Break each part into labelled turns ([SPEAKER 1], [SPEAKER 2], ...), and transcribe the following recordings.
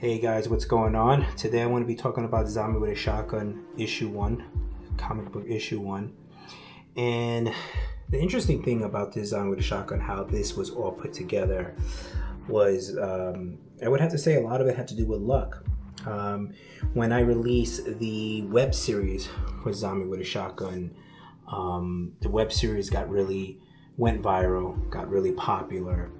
[SPEAKER 1] Hey guys, what's going on? Today I want to be talking about Zombie with a Shotgun issue 1, comic book issue 1. And the interesting thing about this Zombie with a Shotgun, how this was all put together, was I would have to say a lot of it had to do with luck. When I released the web series for Zombie with a Shotgun, the web series went viral, got really popular.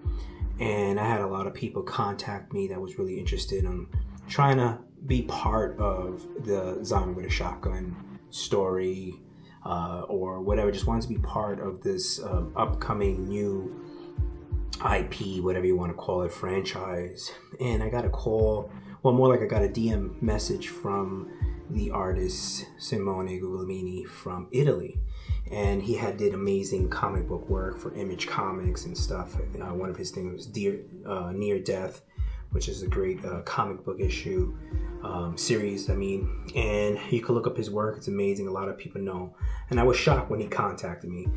[SPEAKER 1] And I had a lot of people contact me that was really interested in trying to be part of the Zombie with a Shotgun story or whatever, just wanted to be part of this upcoming new IP, whatever you want to call it, franchise. And I got a call, well, more like I got a DM message from the artist Simone Guglielmini from Italy. And he did amazing comic book work for Image Comics and stuff. One of his things was Near Death, which is a great comic book issue series. And you can look up his work. It's amazing. A lot of people know. And I was shocked when he contacted me.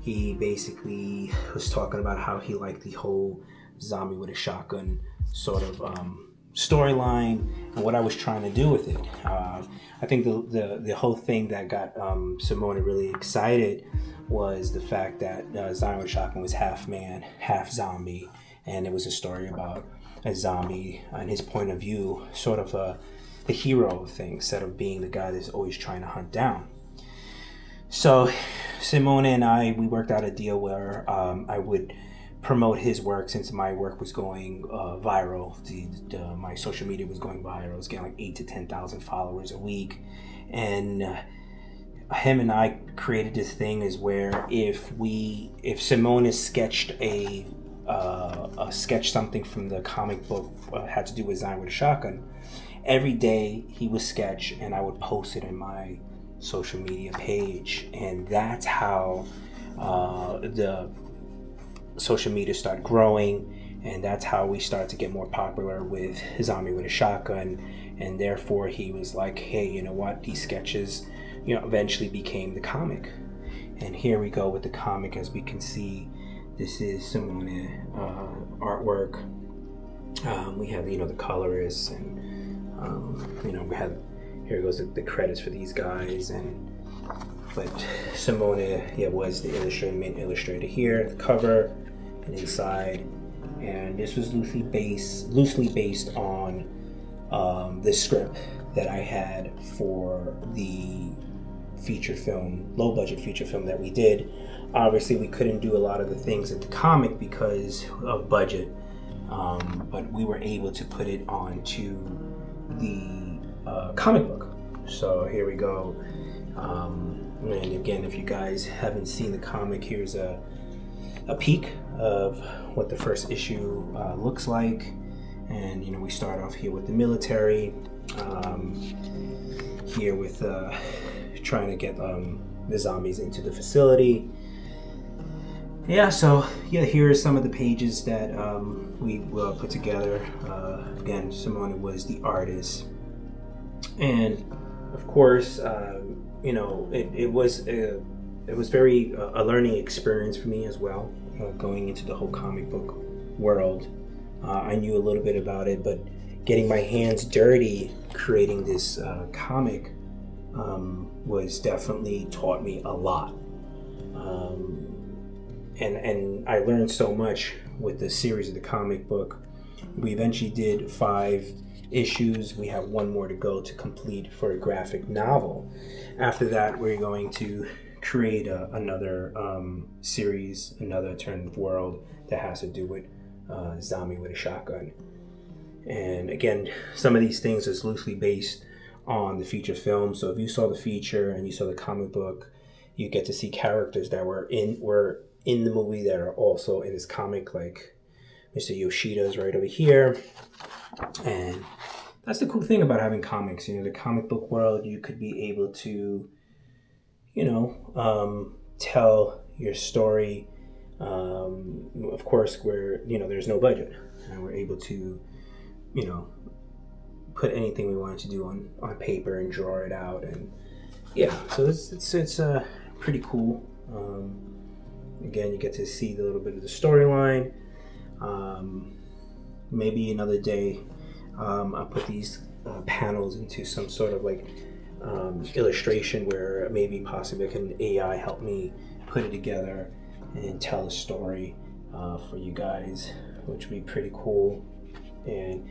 [SPEAKER 1] He basically was talking about how he liked the whole Zombie with a Shotgun sort of storyline and what I was trying to do with it. I think the whole thing that got Simone really excited was the fact that Zombie with a Shotgun was half man, half zombie, and it was a story about a zombie and his point of view, sort of the hero of things, instead of being the guy that's always trying to hunt down. So Simone and we worked out a deal where I would promote his work, since my work was going viral. My social media was going viral. I was getting like 8,000 to 10,000 followers a week, and him and I created this thing is where if Simone sketched a sketch something from the comic book had to do with Zombie with a Shotgun, every day he would sketch and I would post it in my social media page, and that's how the social media started growing, and that's how we started to get more popular with Zombie with a Shotgun. And therefore he was like, hey, you know what, these sketches eventually became the comic. And here we go with the comic. As we can see, this is Simone artwork. We have the colorists, and we have, here goes the credits for these guys. But Simone was the main illustrator here, the cover and inside, and this was loosely based on the script that I had for the feature film, low budget feature film that we did. Obviously we couldn't do a lot of the things at the comic because of budget, but we were able to put it onto the comic book. So here we go. And again, if you guys haven't seen the comic, here's a peek of what the first issue looks like. And we start off here with the military, here with trying to get the zombies into the facility. So here are some of the pages that we put together. Again, Simone was the artist, and of course it was very a learning experience for me as well, going into the whole comic book world. I knew a little bit about it, but getting my hands dirty creating this comic was definitely taught me a lot. And I learned so much with the series of the comic book. We eventually did 5 issues. We have 1 more to go to complete for a graphic novel. After that, we're going to create another series, another alternative world that has to do with Zombie with a Shotgun. And again, some of these things is loosely based on the feature film. So if you saw the feature and you saw the comic book, you get to see characters that were in the movie that are also in this comic, like Mr. Yoshida's right over here. And that's the cool thing about having comics. The comic book world, you could be able to, tell your story. Of course, where there's no budget, and we're able to, put anything we wanted to do on paper and draw it out. And so it's pretty cool. Again, you get to see a little bit of the storyline. Maybe another day I put these panels into some sort of like illustration where maybe possibly an AI help me put it together and tell a story for you guys, which would be pretty cool. And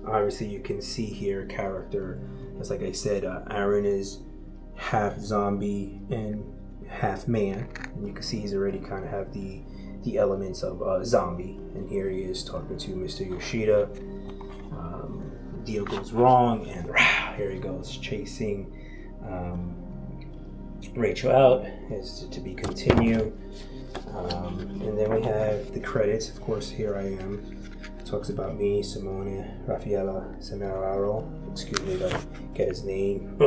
[SPEAKER 1] obviously you can see here character, as like I said, Aaron is half zombie and half man, and you can see he's already kind of have the elements of zombie. And here he is talking to Mr. Yoshida. The deal goes wrong, and here he goes chasing Rachel out, as to be continued. And then we have the credits. Of course, here I am. It talks about me, Simone Guglielmini. Excuse me if I get his name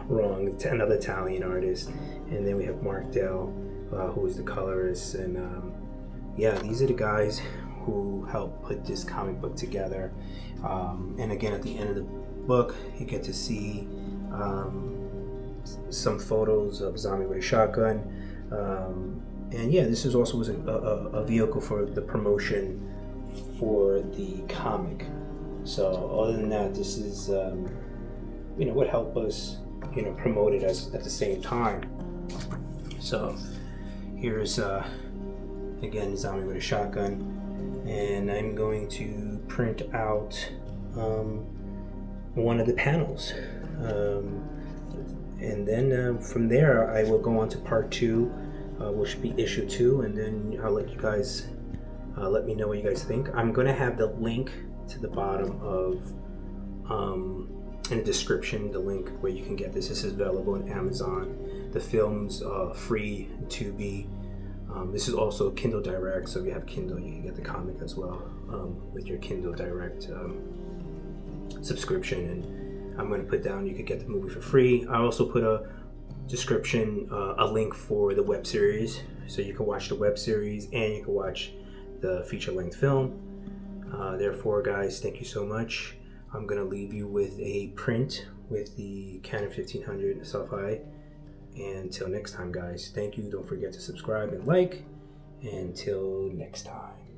[SPEAKER 1] wrong. Another Italian artist. And then we have Mark Dell, who is the colorist. And yeah, these are the guys who helped put this comic book together. And again, at the end of the book, you get to see some photos of Zombie with a Shotgun. And yeah, this is also was a vehicle for the promotion for the comic. So other than that, this is what helped us promote it at the same time. So here's again Zombie with a Shotgun, and I'm going to print out one of the panels, and then from there I will go on to part 2, which will be issue 2, and then I'll let you guys let me know what you guys think. I'm going to have the link to the bottom of in the description, the link where you can get this. This is available on Amazon. The film's free in Tubi. This is also Kindle Direct, so if you have Kindle, you can get the comic as well with your Kindle Direct subscription. And I'm going to put down, you could get the movie for free. I also put a description, a link for the web series, so you can watch the web series and you can watch the feature-length film. Therefore, guys, thank you so much. I'm going to leave you with a print with the Canon 1500 SELPHY. And until next time, guys, thank you. Don't forget to subscribe and like. And until next time.